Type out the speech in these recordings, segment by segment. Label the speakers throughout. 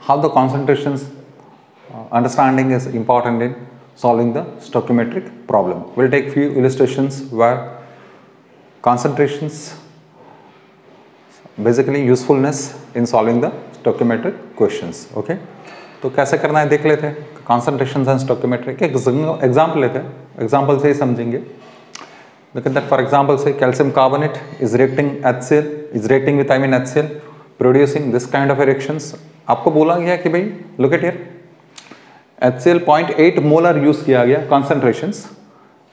Speaker 1: how the concentrations understanding is important in solving the stoichiometric problem. We'll take few illustrations where concentrations basically usefulness in solving the stoichiometric questions. Okay, तो कैसे करना है देख लेते हैं. Concentrations and stoichiometric एक example लेते हैं, एग्जाम्पल से ही समझेंगे. Look at that. For example, say calcium carbonate is reacting HCl, is reacting with HCl, producing this kind of reactions. आपको बोला गया कि भाई look at here, HCl 0.8 molar use किया गया कॉन्सेंट्रेशंस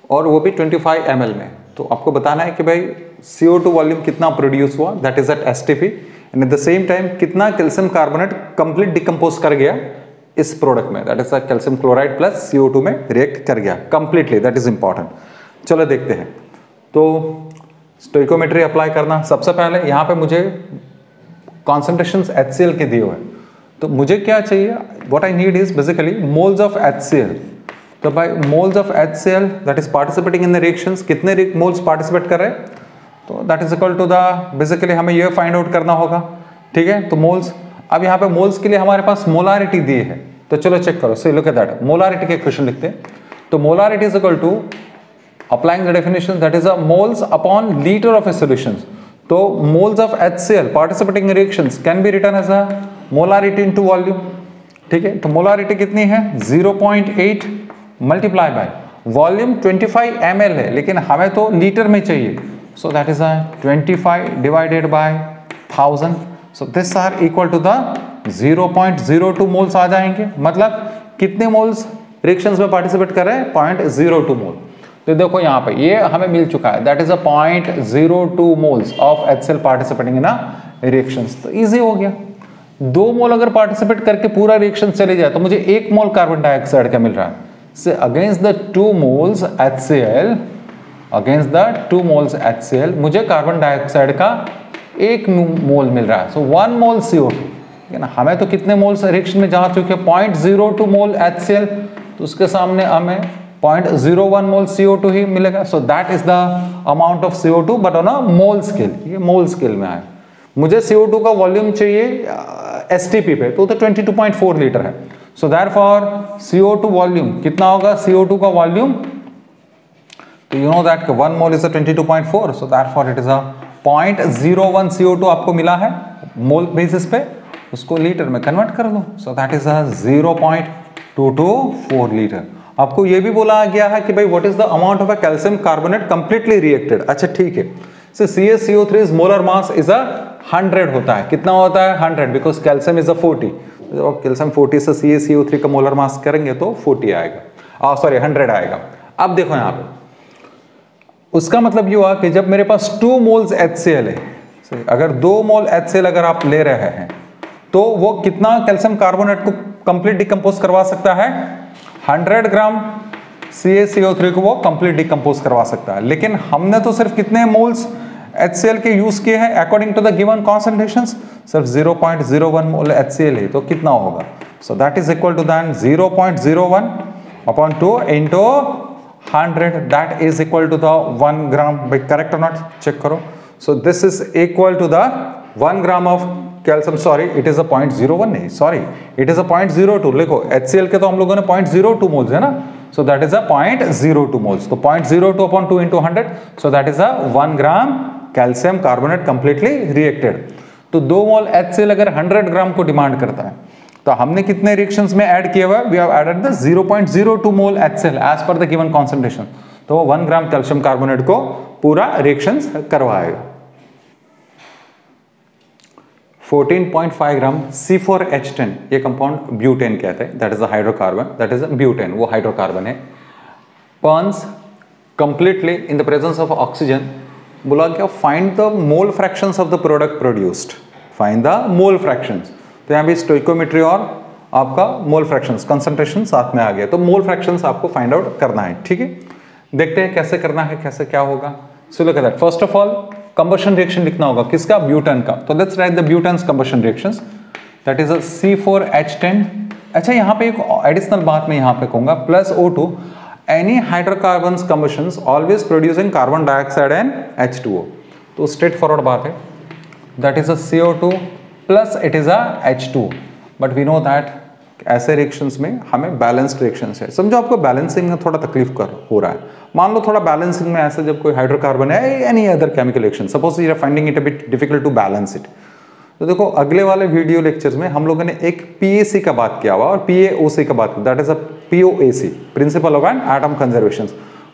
Speaker 1: और वो भी 25 ml में. तो आपको बताना है कि भाई CO2 वॉल्यूम कितना प्रोड्यूस हुआ, that is at STP, and at the same time कितना कैल्शियम कार्बोनेट कंप्लीट डिकम्पोज कर गया इस प्रोडक्ट में, that is calcium chloride plus CO2 में रिएक्ट कर गया कंप्लीटली. That is important. चलो देखते हैं. तो स्टोइकोमेट्री अप्लाई करना, सबसे पहले यहाँ पे मुझे कॉन्सेंट्रेशंस HCl के दिए हुए हैं, तो मुझे क्या चाहिए, what I need is basically moles of HCl. तो भाई moles of HCl that is participating in the reactions, कितने मोल्स पार्टिसिपेट कर रहे हैं, तो that is equal to the basically हमें ये फाइंड आउट करना होगा. ठीक है, तो मोल्स, अब यहाँ पे मोल्स के लिए हमारे पास मोलारिटी दी है, तो चलो चेक करो. So look at that, molarity के क्वेश्चन लिखते हैं. तो molarity is equal to, applying the definition, that is a moles upon liter of a solution. तो moles of HCl participating in reactions can be written as a molarity into volume. ठीक है, तो molarity कितनी है 0.8 multiply by volume 25 ml है, लेकिन हमें तो लीटर में चाहिए, so that is a 25 divided by 1000. so this are equal to the 0.02 moles आ जाएंगे. मतलब कितने मोल्स रिएक्शंस में पार्टिसिपेट कर रहे हैं, 0.02 मोल. तो देखो यहाँ पे ये हमें मिल चुका है, that is a 0.02 moles of HCl participating in reactions. तो इजी हो गया. 2 मोल अगर पार्टिसिपेट करके पूरा रिएक्शन चले जाए तो मुझे 1 मोल कार्बन डाइऑक्साइड का मिल रहा है. से against the 2 moles HCl, against the 2 moles HCl मुझे कार्बन डाइऑक्साइड का 1 मोल मिल रहा है. सो 1 मोल CO2. हमें तो कितने मोल्स रिएक्शन में जा चुके हैं, 0.02 मोल HCl, तो उसके सामने हमें 0.01 मोल CO2 ही मिलेगा. सो that is the amount of CO2 but on a mole scale. ये मोल स्केल में आया. मुझे CO2 का वॉल्यूम चाहिए STP पे, तो 22.4 लीटर है. सो देयरफॉर CO2 वॉल्यूम कितना होगा, CO2 का वॉल्यूम, तो you know that 1 mole is 22.4. So therefore it is a 0.01 CO2 आपको मिला है मोल बेसिस पे, उसको लीटर में कन्वर्ट कर दो. सो दैट इज अ 0.224 लीटर. आपको ये भी बोला गया है कि भाई what is the amount of a calcium carbonate completely reacted. अच्छा ठीक है. सो CaCO3 मोलर मास इज 100 होता है. कितना होता है 100, बिकॉज कैल्शियम इज 40. तो कैल्शियम 40 से CaCO3 का मोलर मास करेंगे तो 40 आएगा, सॉरी 100 आएगा. अब देखो यहाँ पे उसका मतलब ये हुआ कि जब मेरे पास 2 मोल्स HCl है, अगर 2 मोल HCl अगर आप ले रहे हैं तो वो कितना कैल्शियम कार्बोनेट को कंप्लीट डिकम्पोज करवा सकता है, 100 ग्राम CaCO3 को वो कंप्लीट डिकम्पोज करवा सकता है. लेकिन हमने तो सिर्फ कितने मोल्स HCl के यूज किए हैं according to the given concentrations, सिर्फ 0.01 मोल HCl है, तो कितना होगा. So that is equal to than 0.01 upon 2 into 100, that is equal to the 1 gram. भाई करेक्ट और नॉट चेक करो. So this is equal to the 1 gram of calcium, sorry it is 0.01 नहीं, sorry it is 0.02. देखो HCl के तो हम लोगों ने 0.02 मोल्स है ना, सो दैट इज 0.02 मोल्स. तो 0.02 upon 2 into 100, so that is 1 gram calcium carbonate completely reacted. तो 2 मोल HCl अगर 100 ग्राम को डिमांड करता है, तो हमने कितने रिएक्शंस में ऐड किया हुआ है, we have added the 0.02 mole HCl as per the given concentration. तो 1 ग्राम कैल्शियम कार्बोनेट को पूरा रिएक्शंस करवाएगा. 14.5 ग्राम C4H10 ये कंपाउंड ब्यूटेन कहते हैं, that is a hydrocarbon, that is a butane, वो हाइड्रोकार्बन है. Burns completely in the presence of oxygen. बोला क्या, find the mole fractions of the product produced, find the mole fractions. तो यहाँ भी स्टोइकोमेट्री और आपका मोल फ्रैक्शंस कंसंट्रेशन साथ में आ गया, तो मोल फ्रैक्शंस आपको फाइंड आउट करना है. ठीक है, देखते हैं कैसे करना है, कैसे क्या होगा. So look at that. First of all combustion reaction लिखना होगा, किसका, ब्यूटेन का. तो let's write the butane's combustion reactions, that is a C4H10. अच्छा यहाँ पे एक एडिशनल बात मैं यहाँ पे कहूंगा, plus O2, any hydrocarbons combustions always producing carbon dioxide and H2O. तो स्ट्रेट फॉरवर्ड बात है, that is a CO2 plus it is a H2. But we know that ऐसे रिएक्शंस में हमें बैलेंस्ड रिएक्शंस है। समझो आपको बैलेंसिंग में थोड़ा तकलीफ हो रहा है, मान लो थोड़ा बैलेंसिंग में ऐसे जब कोई हाइड्रोकार्बन है any other chemical reaction, suppose you are finding it a bit difficult to balance it, तो देखो अगले वाले वीडियो लेक्चर्स में हम लोगों ने एक पीएसी का बात किया हुआ और पीएओसी का बात किया, that is a POAC, principle of an atom conservation.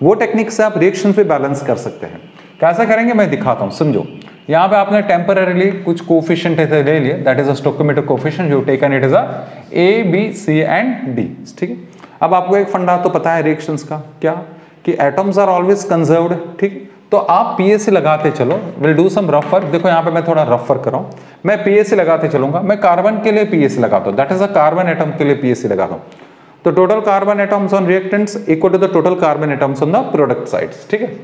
Speaker 1: वो टेक्निक से आप रिएक्शंस पे बैलेंस कर सकते हैं। कैसा करेंगे मैं दिखाता हूँ, समझो। यहाँ पे आपने टेम्पररीली कुछ कोफिशिएंट ले लिए, that is a stoichiometric coefficient, you taken it is a A B C and D, ठीक है। अब आपको एक फंडा तो पता है रिएक्शंस का, क्या कि एटम्स आर ऑलवेज कंजर्व्ड, ठीक। तो आप पीएसी लगाते चलो, will do some rough work. देखो यहाँ पे मैं थोड़ा रफ वर्क कर रहा हूँ, मैं पीएसी लगाते चलूंगा, मैं कार्बन के लिए पीएसी लगाता हूँ, that is a carbon atom के लिए पीएसी लगाता हूँ। तो total carbon atoms on reactants equal to the total carbon atoms on the product sides, ठीक है।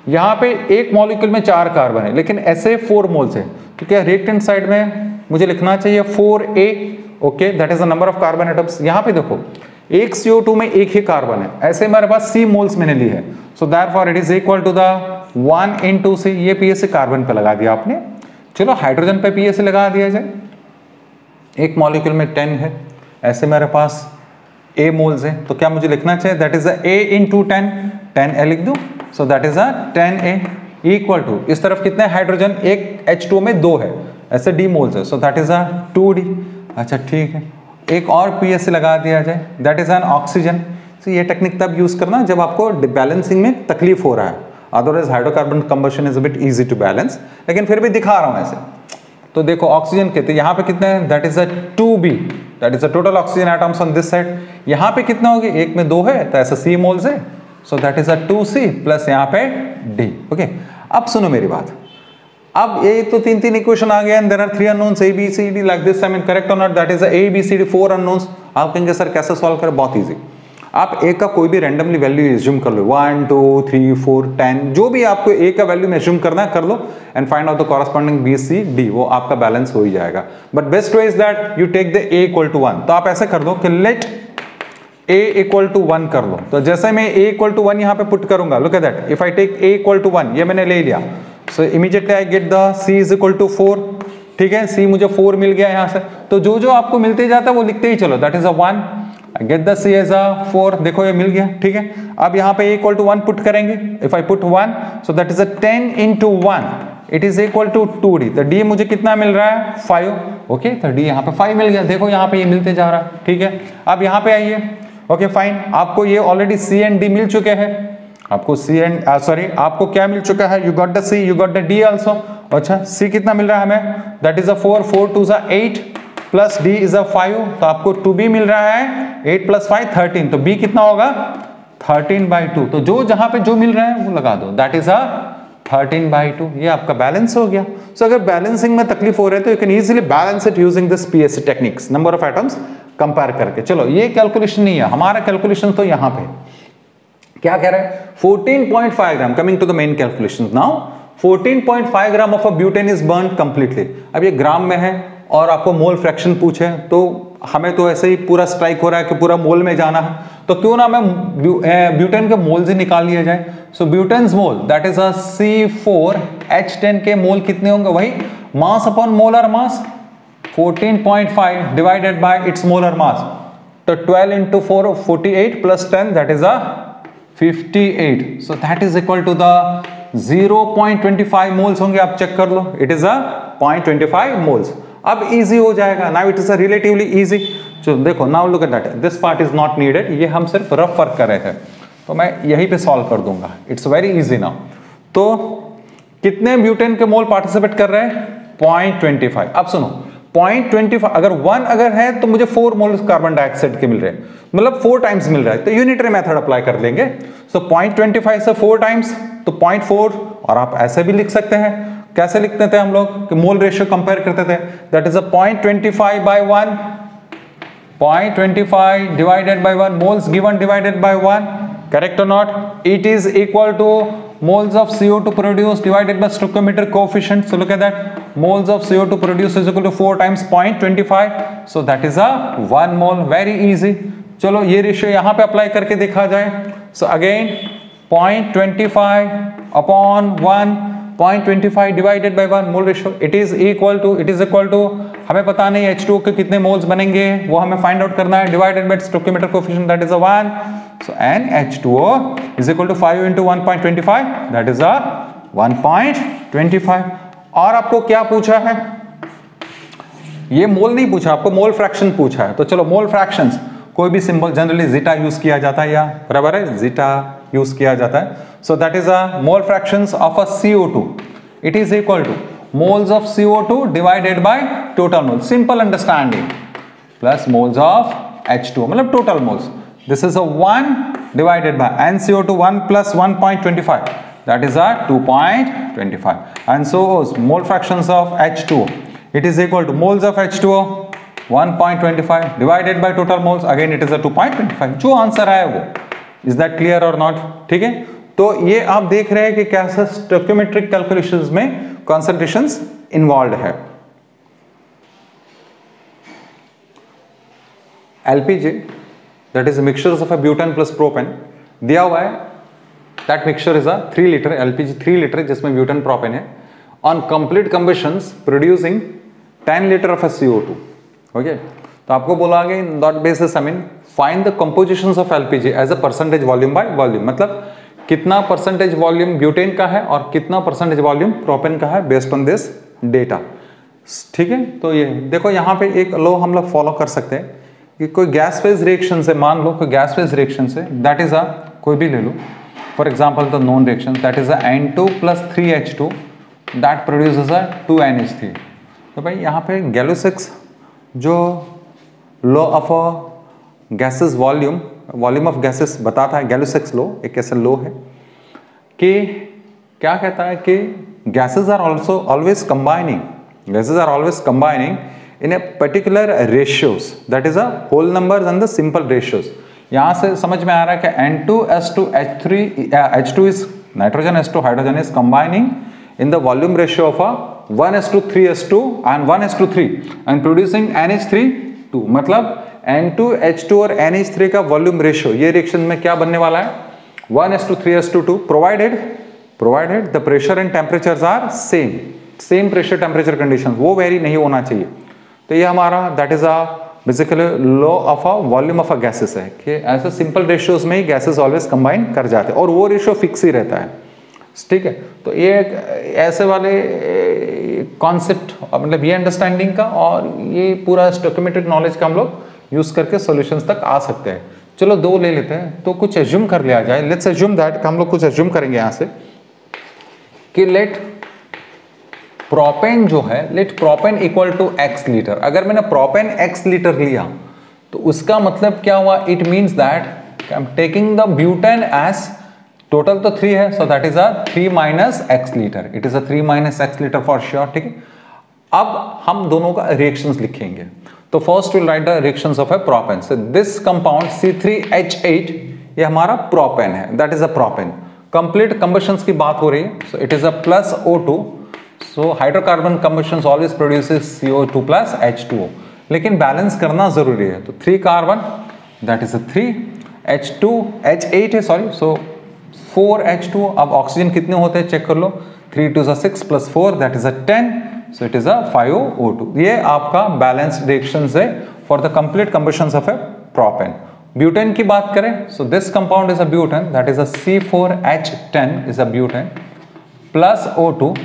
Speaker 1: यहाँ पे एक मॉलिक्यूल में 4 कार्बन है, लेकिन ऐसे 4 मोल्स है, तो क्या रिएक्टेंट साइड में मुझे लिखना चाहिए 4A, okay, that is the number of carbon atoms. यहाँ पे देखो एक CO2 में एक ही कार्बन है, ऐसे हमारे पास C मोल्स मैंने ली है, so therefore it is equal to the 1 into C। ये पीएसी कार्बन पे लगा दिया आपने। चलो हाइड्रोजन पे पीएसी लगा दिया जाए, एक मॉलिक्यूल में 10 है, ऐसे मेरे पास A मोल्स है, तो क्या मुझे लिखना चाहिए, that is A into 10, 10A लिख दूं, so that is 10A equal to, इस तरफ कितने हाइड्रोजन, एक H2 में 2 है, ऐसे D मोल्स है, सो दैट इज 2D। अच्छा ठीक है, एक और पीएसी लगा दिया जाए, दैट इज एन ऑक्सीजन। तो ये टेक्निक तब यूज करना जब आपको बैलेंसिंग में तकलीफ हो रहा है, otherwise hydrocarbon combustion is a bit easy to balance, लेकिन फिर भी दिखा रहा हूं ऐसे। तो देखो ऑक्सीजन के, तो यहाँ पे कितने हैं, that is 2B, that is the total oxygen atoms on this side. यहाँ पे कितना होगी, एक में 2 है, तो ऐसा C मोल्स है, so that is 2C plus यहाँ पे D, ओके। अब सुनो मेरी बात, अब ये तो 3 इक्वेशन आ गया, and there are 3 unknowns A B C D like this, I mean correct और not, that is A B C D 4 unknowns. आप कहेंगे सर कैसे सॉल्व करें, बहुत इजी। आप A का कोई भी रैंडमली वैल्यू एज्यूम कर लो, 1 2 3 4 10, जो भी आपको A का वैल्यू में एज्यूम करना है कर लो, and find out the corresponding B C D, वो आपका बैलेंस हो ही जाएगा। But best way is that you take the A equal to 1, तो आप ऐसे कर दो कि लेट A इक्वल टू 1 कर लो। तो जैसे मैं A इक्वल टू 1 यहाँ पे पुट करूंगा, look at that, if I take A equal to 1, ये मैंने ले लिया, so immediately I get the C is equal to 4, ठीक है, C मुझे 4 मिल गया यहाँ से। तो जो जो आपको मिलते जाता है वो लिखते ही चलो, that is 1, I get the C as a 4, देखो ये मिल गया, ठीक है। अब यहाँ पे A इक्वल टू 1 पुट करेंगे, if I put 1, so that is 10 into 1, it is equal to 2D। तो D मुझे कितना मिल रहा है, 5, ओके, तो D यहाँ पे 5 मिल गया, देखो यहाँ पे ये मिलते जा रहा है, ठीक है। अब यहाँ पे आइए, ओके फाइन, आपको ये ऑलरेडी C एंड D मिल चुके हैं, आपको C एंड आपको क्या मिल चुका है, you got the C, you got the D also. अच्छा C कितना मिल रहा है हमें, that is 4, 4 2 8 plus D is 5, तो आपको 2B मिल रहा है, 8 प्लस 5 13, तो B कितना होगा 13/2। तो जो जहां पे जो मिल रहा है वो लगा दो, दैट इज 13/2, ये आपका बैलेंस हो गया। सो अगर बैलेंसिंग में तकलीफ हो रही है तो you can easily balance it using this PSC techniques, number of atoms compare करके। चलो ये कैलकुलेशन नहीं है हमारा, कैलकुलेशन तो यहाँ पे क्या कह रहा है, 14.5 gram, coming to the main calculation now, 14.5 gram of a butane is burn completely. अब ये ग्राम में है और आपको मोल फ्रैक्शन पूछे, तो हमें तो ऐसे ही पूरा स्ट्राइक हो रहा है कि पूरा मोल में जाना है, तो क्यों ना मैं ब्यूटेन के मोल्स ही निकाल लिया जाए। सो ब्यूटेन्स मोल दैट इज C4H10 के मोल कितने होंगे, वही mass upon molar mass, 14.5 divided by its molar mass, तो 12 into 4 48 plus 10 that is 58, so that is equal to the 0.25 moles होंगे, आप चेक कर लो, इट इज 0.25 मोल्स। अब इजी हो जाएगा, now it is relatively easy. चलो देखो, now look at that, this part is not needed, ये हम सिर्फ रफ वर्क कर रहे थे, तो मैं यहीं पे सॉल्व कर दूंगा, इट्स वेरी इजी नाउ। तो कितने ब्यूटेन के मोल पार्टिसिपेट कर रहे हैं, 0.25। अब सुनो 0.25 अगर 1 अगर है तो मुझे 4 मोल कार्बन डाइऑक्साइड के मिल रहे हैं, मतलब 4 टाइम्स मिल रहा है, तो यूनिटरी मेथड अप्लाई कर लेंगे। सो 0.25 से 4 टाइम्स तो 0.4, और आप ऐसे भी लिख सकते हैं, कैसे लिखते थे हम लोग कि मोल रेशियो कंपेयर करते थे, that is 0.25/1, 0.25 divided by 1, moles given divided by 1, correct और नॉट, it is equal to moles of CO2 produced divided by stoichiometric coefficient. So look at that, moles of CO2 produced is equal to 4 times 0.25, so that is a 1 mole, very easy। चलो ये ratio यहाँ पे apply करके देखा जाए, so again 0.25 upon 1, 0.25 divided by 1 mole ratio, it is equal to हमें पता नहीं H2O के कितने मोल्स बनेंगे, वो हमें फाइंड आउट करना है, divided by stoichiometric coefficient that is a 1, so NH2O is equal to 5 into 1.25 that is a 1.25। और आपको क्या पूछा है, ये मोल नहीं पूछा, आपको मोल फ्रैक्शन पूछा है। तो चलो मोल फ्रैक्शंस, कोई भी सिंबल जनरली जीटा यूज किया जाता है, या बराबर है जीटा यूज किया जाता है। So that is a mole fractions of a CO2, it is equal to moles of CO2 divided by total moles, simple understanding, plus moles of H2O, मतलब total moles. This is a 1 divided by NCO2 1 plus 1.25, that is a 2.25, and so mole fractions of H2O, it is equal to moles of H2O 1.25 divided by total moles, again it is a 2.25, जो answer आया वो, is that clear or not? ठीक है, तो ये आप देख रहे हैं कि कैसे स्टोइकियोमेट्रिक कैलकुलेशंस में कॉन्सेंट्रेशंस इन्वॉल्व है। LPG, that is mixtures of a butane plus propane, दिया हुआ है, that mixture is a 3 liter LPG 3 liter जिसमें butane propane है, on complete combustions producing 10 liter of a CO2, okay? तो आपको बोला गया in that basis, I mean find the compositions of LPG as a percentage volume by volume, मतलब कितना percentage volume butane का है और कितना परसेंटेज वॉल्यूम प्रोपेन का है बेस्ड ऑन दिस डेटा। ठीक है, तो ये देखो यहाँ पे एक लॉ हम लोग फॉलो कर सकते हैं कि कोई गैस फेज रिएक्शन से, मान लो कोई गैस फेज रिएक्शन से, दैट इज अ कोई भी ले लो, for example the non reaction that is a N2 plus 3H2 that produces a 2NH3। तो भाई यहाँ पे गैलोसिक्स जो law of gases volume of gases बताता है, गैलोसिक्स लॉ एक ऐसा लॉ है कि क्या कहता है कि gases are also always combining in a particular ratios, that is a whole numbers and the simple ratios. यहाँ से समझ में आ रहा है कि N2S2H2 is nitrogen, S2 hydrogen is combining in the volume ratio of a 1:3S2 and 1:3 and producing NH3 2, मतलब N2H2 और NH3 का वॉल्यूम रेशियो ये रिएक्शन में क्या बनने वाला है 1:3S2 provided the pressure and temperatures are same pressure temperature condition, वो वेरी नहीं होना चाहिए। तो ये हमारा that is a basically law of a volume of a gases है कि ऐसे सिंपल रेशियोज में ही गैसेस ऑलवेज कंबाइन कर जाते हैं और वो रेशियो फिक्स ही रहता है। ठीक है, तो ये ऐसे वाले कॉन्सेप्ट मतलब ये अंडरस्टैंडिंग का और ये पूरा स्टोइकियोमेट्रिक नॉलेज का हम लोग यूज करके सॉल्यूशंस तक आ सकते हैं। चलो दो ले लेते हैं, तो कुछ एज्यूम कर लिया जाए, लेट्स एज्यूम दैट, हम लोग कुछ एज्यूम करेंगे यहाँ से कि लेट प्रोपेन जो है, let propane equal to x litre. अगर मैंने प्रोपेन x लीटर लिया तो उसका मतलब क्या हुआ, it means that I am taking the butane as, total तो 3 है, so that is a 3 minus x litre, it is a 3 minus x litre for sure. ठीक है, अब हम दोनों का रिएक्शंस लिखेंगे। तो first will write the reactions of a propane. So this compound C3H8 ये हमारा प्रोपेन है, that is a propane. Complete combustions की बात हो रही है, सो it is a plus O2, so hydrocarbon combustions always produces CO2 plus H2O, लेकिन balance करना जरूरी है। तो 3 carbon that is a 3 H2 H8 है, सॉरी, सो 4H2। अब ऑक्सीजन कितने होते हैं चेक कर लो, 3 2 6 plus 4 that is a 10, so it is a 5O2। ये आपका बैलेंस्ड रिएक्शन है for the complete combustions of a propane. Butane की बात करें, so this compound is a butane, that is a C4H10 is a butane plus O2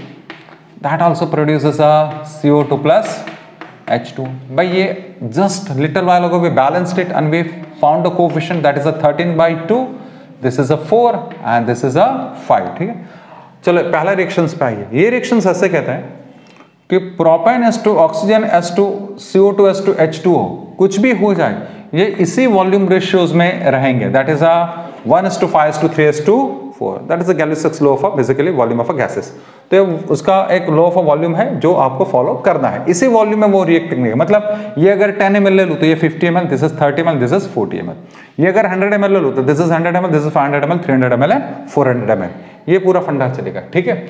Speaker 1: that also produces a CO2 plus H2। भाई ये just little while ago we balanced it and we found the coefficient that is a 13/2, this is a 4 and this is a 5। ठीक है, चलो पहला reactions पे आइए। ये reactions ऐसे कहते हैं कि propane S2 oxygen S2 CO2 S2 H2O कुछ भी हो जाए ये इसी वॉल्यूम रेशियोज में रहेंगे, that is a 1:5:3:4, that is a Gay Lussac's law of basically volume of a gases. तो उसका एक लॉ ऑफ वॉल्यूम है जो आपको फॉलो करना है, इसी वॉल्यूम में वो रिएक्ट करेंगे। मतलब ये अगर 10 ml ले लूँ तो ये 50 ml, this is 30 ml, this is 40 ml। ये अगर 100 ml ले लूँ तो this is 100 ml, this is 500 ml, 300 ml and 400 ml। ये पूरा फंडा चलेगा। ठीक है,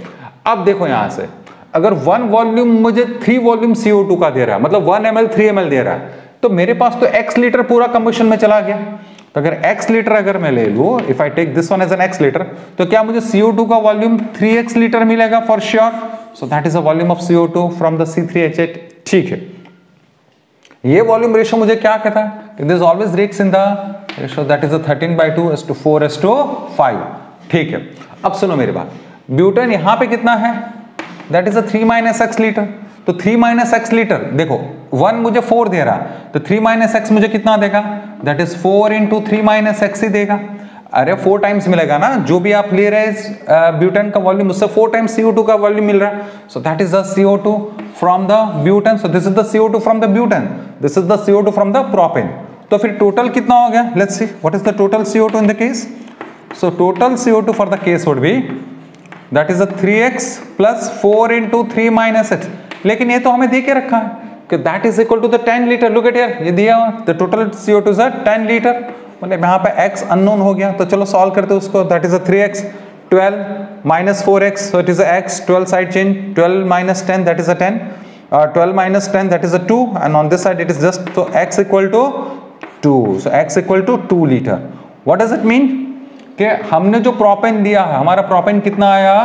Speaker 1: अब देखो यहाँ से अगर 1 वॉल्यूम मुझे 3 वॉल्यूम CO2 का दे रहा है, मतलब 1 ml 3 ml दे रहा है, तो मेरे पास तो x लीटर पूरा कंबशन में चला गया। तो अगर x लीटर अगर मैं ले लूं, if I take this one as an x litre, तो क्या मुझे CO2 का वॉल्यूम 3x लीटर मिलेगा for sure. So that is a volume of CO2 from the C3H8। ठीक है, ये वॉल्यूम रेशियो मुझे क्या कहता है कि this always reacts in the ratio that is 13/2:4:5। ठीक है, अब सुनो मेरी बात, ब्यूटेन यहां पे कितना है, दैट इज 3 - x लीटर। तो 3 - x लीटर, देखो 1 मुझे 4 दे रहा, तो 3 - x मुझे कितना देगा, दैट इज 4 × 3 - x ही देगा। अरे 4 टाइम्स मिलेगा ना, जो भी आप ले रहे हैं ब्यूटेन का वॉल्यूम, उससे 4 टाइम्स CO2 का वॉल्यूम मिल रहा है। So that is the CO2 from the butane. So this is the CO2 from the butane, this is the CO2 from the propane. तो फिर टोटल कितना हो गया, let's see what is the total CO2 in the case. So total CO2 for the case would be that is 3x + 4 × 3 - x। लेकिन ये तो हमें दे के रखा है कि that is equal to the 10 litre. Look at here, ये दिया हुआ the total CO2 is 10 litre, मतलब यहाँ पे x अननोन हो गया। तो चलो सॉल्व करते हैं उसको, that is 3x 12 - 4x, so it is x 12 side change, 12 - 10 that is 10, 12 - 10 that is 2, and on this side it is just, so x equal to 2, so x equal to 2 litre. What does it mean कि हमने जो propane दिया है, हमारा propane कितना आया,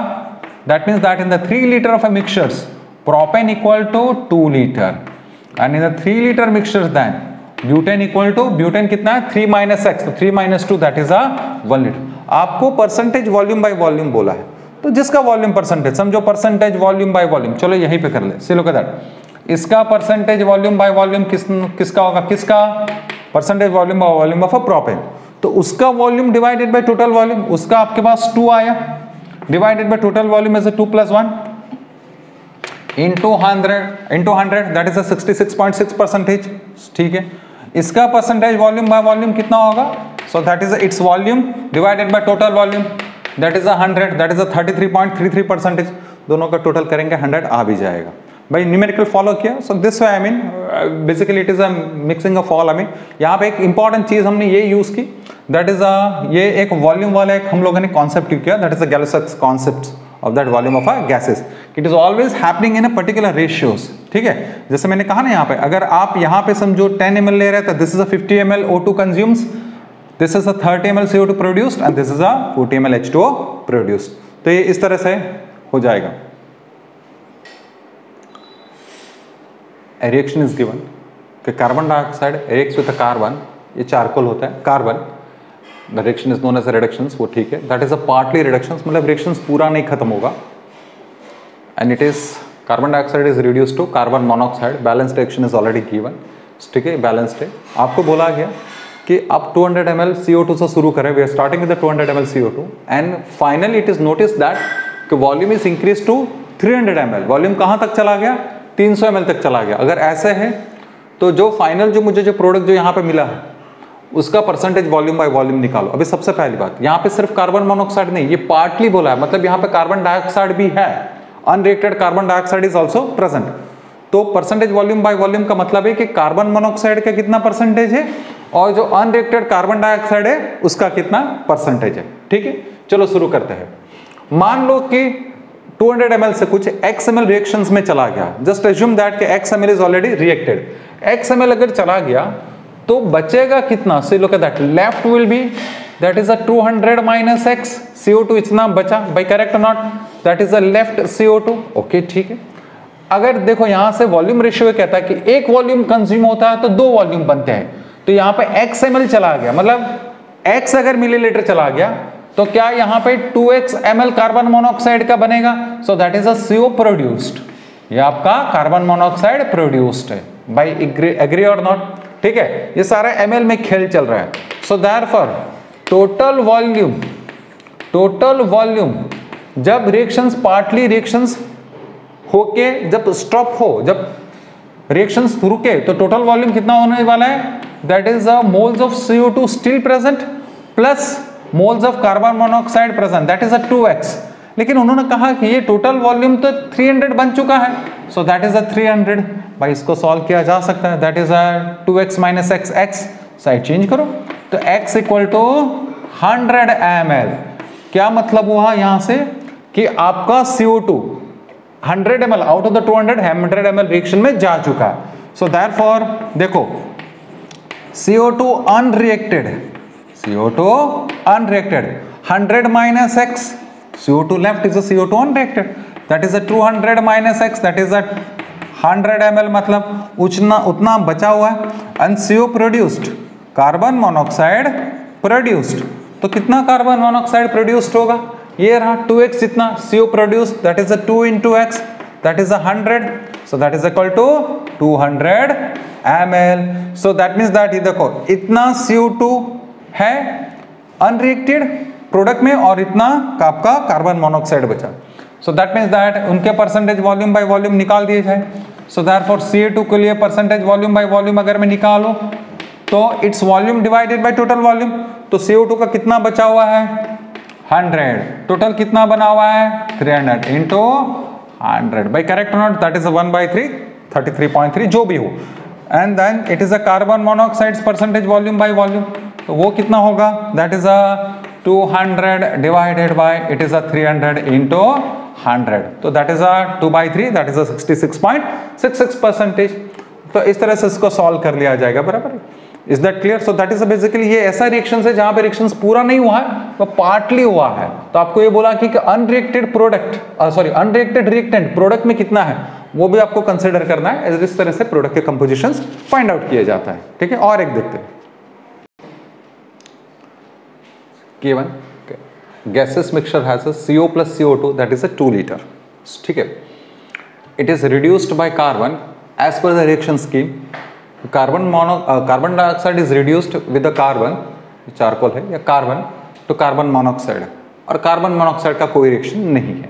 Speaker 1: that means that in the 3 litre of a mixtures propane equal to 2 litre, and in the 3 litre mixtures then butane equal to, butane कितना है 3 - x, तो 3 - 2 दैट इज 1 लीटर। आपको परसेंटेज वॉल्यूम बाय वॉल्यूम बोला है, तो जिसका volume percentage समझो, percentage volume by volume, चलो यहीं पे कर ले, सी लुक एट दैट। इसका परसेंटेज वॉल्यूम बाय वॉल्यूम किसका होगा, किसका percentage volume by volume of a propane, तो उसका volume divided by total volume, उसका आपके पास 2 आया, divided by total volume is 2 + 1 into 100 that is 66.6%। ठीक है, इसका परसेंटेज वॉल्यूम बाय वॉल्यूम कितना होगा, so that is its volume divided by total volume that is 100 that is 33.33%। दोनों का टोटल करेंगे 100 आ भी जाएगा। भाई न्यूमेरिकल फॉलो किया, so this way I mean basically it is a mixing of all. I mean यहाँ पे एक इंपॉर्टेंट चीज हमने ये यूज की, दैट इज ये एक वॉल्यूम वाला एक हम लोगों ने कॉन्सेप्ट यूज किया, that is the Gay Lussac's concept of that volume of a gases. It is always happening in a particular ratios. ठीक है, जैसे मैंने कहा ना यहाँ पे, अगर आप यहाँ पे समझो 10 ml ले रहे हैं तो this is a 50 ml O2 consumes, this is a 30 ml CO2 produced and this is a 40 ml H2O produced. तो ये इस तरह से हो जाएगा। रिएक्शन इज गिवन कि carbon dioxide reacts with carbon, ये चारकोल होता है carbon, the reaction is known as reductions, वो ठीक है, that is a partly reductions, मतलब रिएक्शंस पूरा नहीं खत्म होगा, and it is carbon dioxide is reduce to carbon monoxide, balanced reaction is already given. ठीक है, बैलेंस्ड है। आपको बोला गया कि आप 200 ml CO2 से शुरू करें, we are starting with 200 ml CO2 and finally it is notice that कि volume is increase to 300 ml। Volume कहाँ तक चला गया, 300 ml तक चला गया। अगर ऐसे है तो जो फाइनल जो मुझे जो प्रोडक्ट जो यहाँ पे मिला है उसका परसेंटेज वॉल्यूम बाय वॉल्यूम निकालो। अभी सबसे पहली बात, यहाँ पे सिर्फ कार्बन मोनोऑक्साइड नहीं, ये पार्टली बोला है, मतलब यहाँ पे कार्बन डाइऑक्साइड भी है, unreacted carbon dioxide is also present. तो परसेंटेज वॉल्यूम बाय वॉल्यूम का मतलब है कि कार्बन मोनोऑक्साइड का कितना परसेंटेज है और जो अनरिएक्टेड कार्बन डाइऑक्साइड है उसका कितना परसेंटेज है। ठीक है, चलो शुरू करते हैं। मान लो कि 200 ml से कुछ XML रिएक्शंस में चला गया, जस्ट एज्यूम दैट कि XML is already reacted. XML अगर चला गया तो बचेगा कितना, see look at that, left will be that is 200 - x CO2 इतना बचा, बाय करेक्ट और not, that is left CO2। Okay ठीक है, अगर देखो यहां से वॉल्यूम रेशियो कहता है कि एक वॉल्यूम कंज्यूम होता है तो 2 वॉल्यूम बनते हैं, तो यहाँ पे XML चला गया, मतलब x अगर मिलीलीटर चला गया तो क्या यहाँ पे 2x ml कार्बन मोनोऑक्साइड का बनेगा, सो दैट इज CO प्रोड्यूस्ड, ये आपका कार्बन मोनोऑक्साइड प्रोड्यूस्ड है। बाय एग्री और नॉट, ठीक है, ये सारा ml में खेल चल रहा है। सो देयरफॉर टोटल वॉल्यूम जब रिएक्शंस पार्टली रिएक्शंस होके जब स्टॉप हो, जब रिएक्शंस रुके तो टोटल वॉल्यूम कितना होने वाला है, that is moles of CO2 still present plus moles of carbon monoxide present, that is 2x। लेकिन उन्होंने कहा कि ये टोटल वॉल्यूम तो 300 बन चुका है, सो दैट इज 300। भाई इसको सॉल्व किया जा सकता है, that is 2x - x, x side change करो तो x इक्वल टू 100 ml। क्या मतलब हुआ यहां से कि आपका CO2 100 ml out of the 200 100 ml reaction में जा चुका है। सो देयरफॉर देखो CO2 unreacted 100 - x, CO2 left is a CO2 unreacted, that is a 200 - x, that is a 100 ml मतलब उतना बचा हुआ है। And CO produced, carbon monoxide produced, तो कितना कार्बन मोनोऑक्साइड प्रोड्यूस्ड होगा? ये रहा 2x जितना CO produced, that is 2 into x, that is 100, so that is equal to 200 ml। So that means that ये देखो इतना CO2 है अनरिएक्टेड प्रोडक्ट में और इतना आपका कार्बन मोनोऑक्साइड बचा। सो दैट मीन्स दैट उनके परसेंटेज वॉल्यूम बाय वॉल्यूम निकाल दिए जाए। सो देयरफॉर Ca2 के लिए परसेंटेज वॉल्यूम बाय वॉल्यूम अगर मैं निकालूं तो its volume divided by total volume, तो CO2 का कितना बचा हुआ है? 100, टोटल कितना बना हुआ है? 300 into 100 by correct or not, that is 1/3, 33.3 जो भी हो। And then it is a carbon monoxide percentage volume by volume, तो वो कितना होगा? That is a 200 divided by it is a 300 into 100, तो that is a 2/3, that is a 66.66%। तो इस तरह से इसको सॉल्व कर लिया जाएगा, बराबर। Is that clear? So that is basically ये ऐसा रिएक्शन है जहां पे रिएक्शन पूरा नहीं हुआ है, वो पार्टली हुआ है। तो आपको ये बोला कि unreacted product, sorry unreacted reactant product में कितना है वो भी आपको कंसिडर करना है। इस तरह से प्रोडक्ट के कंपोजिशंस फाइंड आउट किया जाता है, ठीक है। और एक देखते हैं K1, gaseous mixture has a CO plus CO2 that is a 2 liter, ठीक है। It is reduced by carbon as per the reaction scheme. Carbon dioxide is reduced with the carbon, charcoal है या कार्बन, तो carbon monoxide है, और carbon monoxide का कोई reaction नहीं है।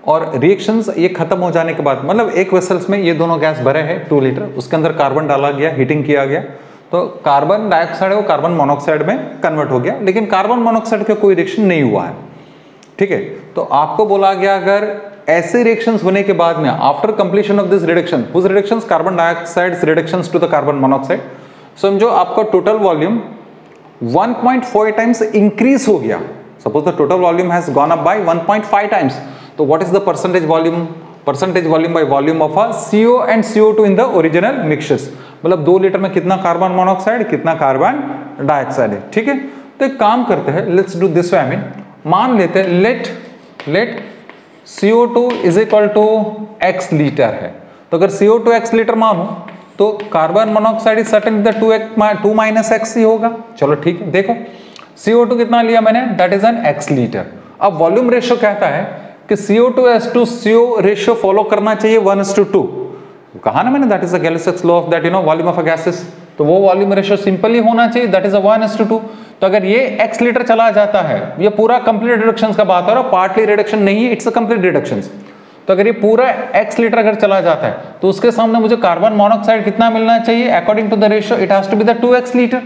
Speaker 1: और रिएक्शंस ये खत्म हो जाने के बाद, मतलब एक वेसल्स में ये दोनों गैस भरे हैं 2 लीटर, उसके अंदर कार्बन डाला गया, हीटिंग किया गया, तो कार्बन डाइऑक्साइड वो कार्बन मोनोऑक्साइड में कन्वर्ट हो गया, लेकिन कार्बन मोनोऑक्साइड का कोई रिएक्शन नहीं हुआ है, ठीक है। तो आपको बोला गया अगर ऐसे रिएक्शंस होने के बाद में after completion of this reduction, whose reductions carbon dioxide reductions to the carbon monoxide, समझो आपका टोटल वॉल्यूम 1.4 टाइम्स इंक्रीज हो गया। Suppose the total volume has gone up by 1.5 times, तो what is the percentage volume by volume of a CO and CO2 in the original mixtures, मतलब 2 litre में कितना carbon monoxide, कितना carbon dioxide है, ठीक है। तो एक काम करते हैं, let's do this way, I mean मान लेते हैं let CO2 is equal to x litre है, तो अगर CO2 x लीटर मानो तो carbon monoxide is certain the 2 minus x ही होगा। चलो ठीक है, देखो CO2 कितना लिया मैंने, that is an x litre. अब वॉल्यूम रेशियो कहता है कि CO2 CO रेशियो फॉलो करना चाहिए 1:2, कहा ना मैंने, that is the Galileo's law of that volume of a gases, तो वो वॉल्यूम रेशियो सिंपली होना चाहिए, दैट इज 1:2। तो अगर ये x लीटर चला जाता है, ये पूरा कंप्लीट रिडक्शन का बात हो रहा है, पार्टली रिडक्शन नहीं है, इट्स अ कंप्लीट रिडक्शन। तो अगर ये पूरा x लीटर अगर चला जाता है तो उसके सामने मुझे कार्बन मोनोऑक्साइड कितना मिलना चाहिए, according to the ratio it has to be the 2x litre,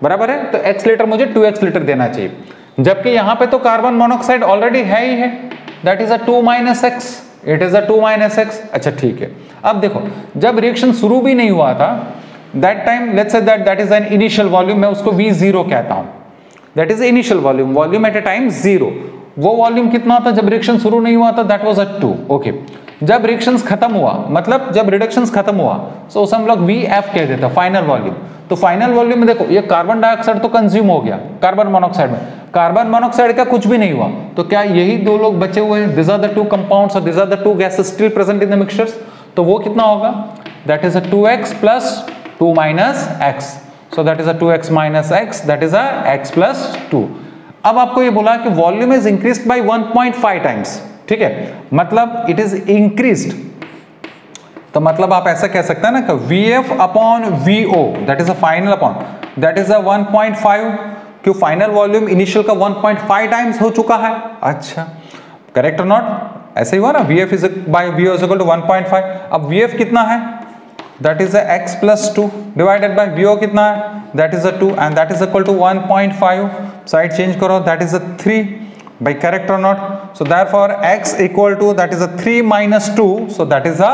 Speaker 1: बराबर है। तो x लीटर मुझे 2x लीटर देना चाहिए, जबकि यहां पे तो कार्बन मोनोऑक्साइड ऑलरेडी है ही है, that is a 2 minus x, it is a 2 minus x। अच्छा ठीक है, अब देखो जब रिएक्शन शुरू भी नहीं हुआ था, that time let's say that is an initial volume, मैं उसको V0 कहता हूं, that is initial volume at a time 0। वो वॉल्यूम कितना था जब रिएक्शन शुरू नहीं हुआ था, दैट वाज अ 2, ओके। जब रिएक्शंस खत्म हुआ, मतलब जब रिडक्शंस खत्म हुआ, सो उसे हम लोग VF कह देते हैं, फाइनल वॉल्यूम। तो फाइनल वॉल्यूम में देखो ये कार्बन डाइऑक्साइड तो कंज्यूम हो गया कार्बन मोनोऑक्साइड में, कार्बन मोनोऑक्साइड का कुछ भी नहीं हुआ, तो क्या यही दो लोग बचे हुए हैं, दिस आर द 2 कंपाउंड्स और this are the 2 gases still present in the mixtures, तो वो कितना होगा, that is a 2x plus 2 minus x, so that is a 2x minus x, that is a x plus 2। अब आपको ये बोला कि volume is increased by 1.5 times, ठीक है, मतलब इट इज इंक्रीज्ड, तो मतलब आप ऐसा कह सकते हैं ना कि VF upon VO that is a final upon that is अ 1.5, क्यों फाइनल वॉल्यूम इनिशियल का 1.5 टाइम्स हो चुका है। अच्छा करेक्ट और नॉट, ऐसे ही हुआ ना, VF is by VO is equal to 1.5। अब VF कितना है, that is a x plus 2 divided by VO कितना है, that is a 2 and that is equal to 1.5, side change करो, that is a 3 by correct or not, so therefore x equal to that is a 3 minus 2, so that is a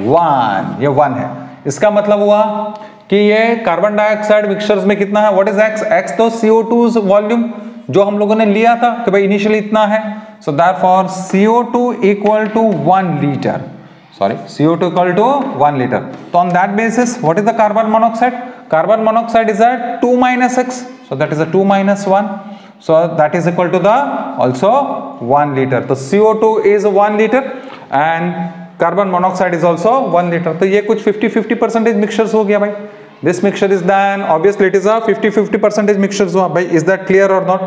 Speaker 1: 1, ये 1 है। इसका मतलब हुआ कि ये कार्बन डाइऑक्साइड मिक्सचर्स में कितना है, व्हाट इज x, x तो CO2 वॉल्यूम जो हम लोगों ने लिया था कि भाई इनिशियली इतना है, so therefore CO2 equal to 1 liter, sorry CO2 equal to 1 liter। तो on that basis what is the carbon monoxide is a 2 minus x, so that is a 2 minus 1, so that is equal to the also 1 liter। तो CO2 is 1 liter and carbon monoxide is also 1 litre. तो ये कुछ 50-50% mixtures हो गया भाई। This mixture is then obviously it is a 50-50% mixtures हुआ भाई। Is that clear और नॉट?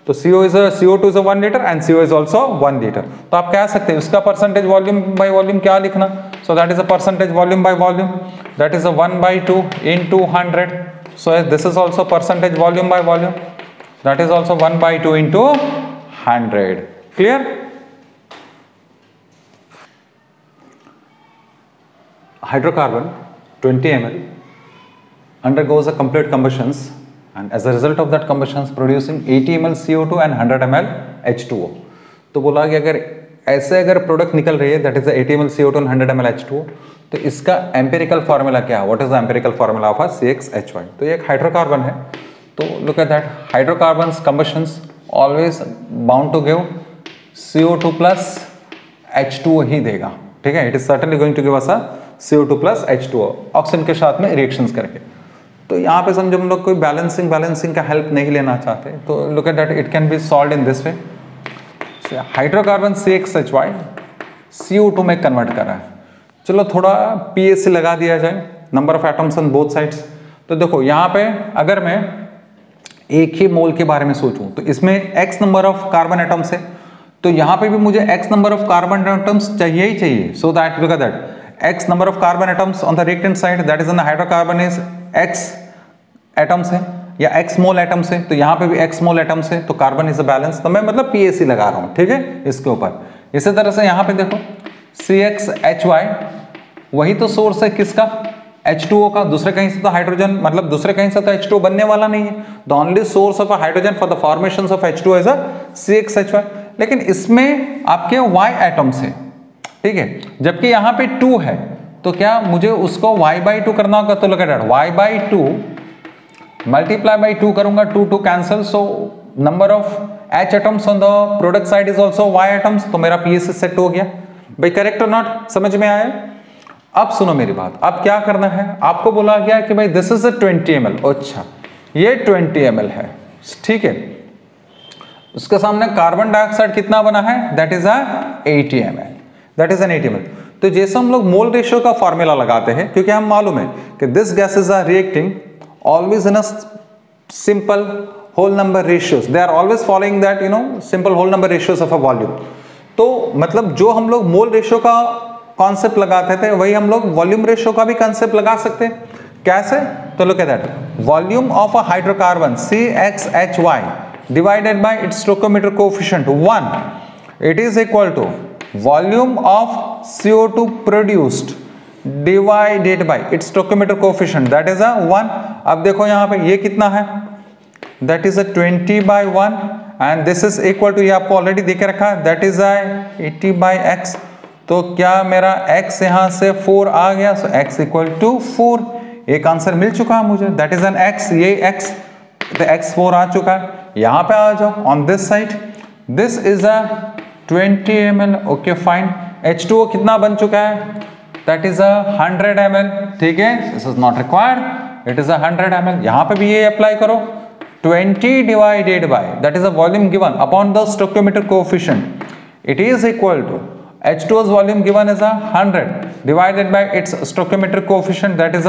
Speaker 1: तो CO2 is a 1 liter and CO is also 1 liter। तो आप कह सकते हैं उसका परसेंटेज वॉल्यूम बाय वॉल्यूम क्या लिखना? सो that is a percentage volume by volume, that is a 1/2 into 100। So this is also percentage volume by volume, that is also 1/2 into 100। Clear? Hydrocarbon 20 ml undergoes a complete combustions and as a result of that combustions producing 80 ml CO2 and 100 ml H2O। तो बोला कि अगर product निकल रही है that is 80 ml CO2 and 100 ml H2O, तो इसका empirical formula क्या है? What is the empirical formula of CXHY? तो ये एक हाइड्रोकार्बन है। तो look at that, hydrocarbons combustions always bound to give CO2 plus H2O ही देगा, ठीक है? It is certainly going to give us CO2 plus H2O oxygen के साथ में रिएक्शंस करके। तो यहाँ पे समझो हम लोग कोई बैलेंसिंग का हेल्प नहीं लेना चाहते, तो look at that, it can be solved in this way. Hydrocarbon CXHY CO2 में कन्वर्ट कर रहा है। चलो थोड़ा PAC लगा दिया जाए, number of atoms on both sides. तो देखो यहाँ पे अगर मैं एक ही मोल के बारे में सोचूं तो इसमें X number of carbon atoms है, तो यहाँ पे भी मुझे X number of carbon atoms चाहिए ही चाहिए। So that look at that, X number of carbon atoms on the reactant side, that is in the hydrocarbon is X atoms है या X mole atoms है, तो यहाँ पे भी X mole atoms है, तो कार्बन इज अ बैलेंस। तो मैं मतलब PAC लगा रहा हूँ, ठीक है, इसके ऊपर। इसी तरह से यहाँ पे देखो CXHY वही तो सोर्स है किसका? H2O का। दूसरे कहीं से तो हाइड्रोजन, मतलब दूसरे कहीं से तो H2O बनने वाला नहीं है। The only source of a hydrogen for the formation of H2O is a CXHY। लेकिन इसमें आपके Y एटम्स है, ठीक है, जबकि यहाँ पे 2 है, तो क्या मुझे उसको y/2 करना होगा? तो look at that, y/2 multiply by 2 करूंगा, 2 cancel, so number of H atoms on the product side is also Y atoms. तो मेरा PAC सेट हो गया भाई। करेक्ट और नॉट? समझ में आया? अब सुनो मेरी बात, अब क्या करना है? आपको बोला गया कि भाई दिस इज अ 20 ml। अच्छा, ये 20 ml है, ठीक है। उसके सामने कार्बन डाइऑक्साइड कितना बना है? That is 80 ml, that is N 80 ml। तो जैसे हम लोग मोल रेशियो का फॉर्मूला लगाते हैं, क्योंकि हम मालूम है कि this gases are reacting always in a simple whole number ratios, they are always following that simple whole number ratios of a volume. तो मतलब जो हम लोग मोल रेशियो का कॉन्सेप्ट लगाते थे वही हम लोग वॉल्यूम रेशियो का भी कॉन्सेप्ट लगा सकते हैं। कैसे? तो look at that, volume of a hydrocarbon CXHY divided by its stoichiometric coefficient 1, it is equal to volume of CO2 produced divided by its stoichiometric coefficient, that is a 1। अब देखो यहाँ पे ये कितना है? that is a 20/1 and this is equal to, ये आपको already देके रखा है, that is a 80/x। तो क्या मेरा x यहाँ से 4 आ गया? so x equal to 4। एक आंसर मिल चुका है मुझे, that is an x, ये x, तो x 4 आ चुका है। यहाँ पे आ जाओ on this side, this is a 20 ml, okay fine. H2O कितना बन चुका है? दैट इज 100 ml, ठीक है, this is not required, it is 100 ml। यहाँ पे भी ये अप्लाई करो, 20 divided by that is a volume given upon the stoichiometric coefficient, it is equal to H2O's volume given is 100 divided by its stoichiometric coefficient, that is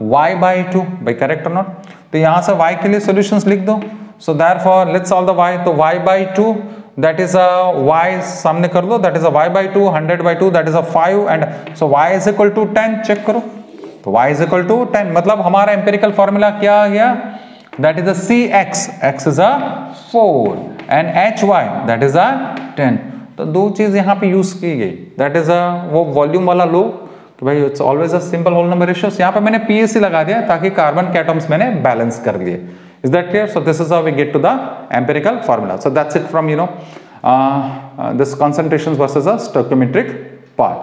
Speaker 1: y/2। भाई correct और not? तो यहाँ से y के लिए solutions लिख दो। So therefore let's solve the y। तो y/2 that is y सामने कर लो, that is y/2, 100/2 that is 5 and so y is equal to 10। Check करो, तो y is equal to 10, मतलब हमारा एम्पिरिकल फॉर्मूला क्या आ गया? that is CX, x is 4 and HY that is 10। तो दो चीज यहाँ पे यूज की गई, that is वो वॉल्यूम वाला लो कि भाई it's always a simple whole number ratios. यहाँ पे मैंने PAC लगा दिया ताकि कार्बन के एटम्स मैंने बैलेंस कर लिए। Is that clear? So this is how we get to the empirical formula. So that's it from this concentrations versus a stoichiometric part.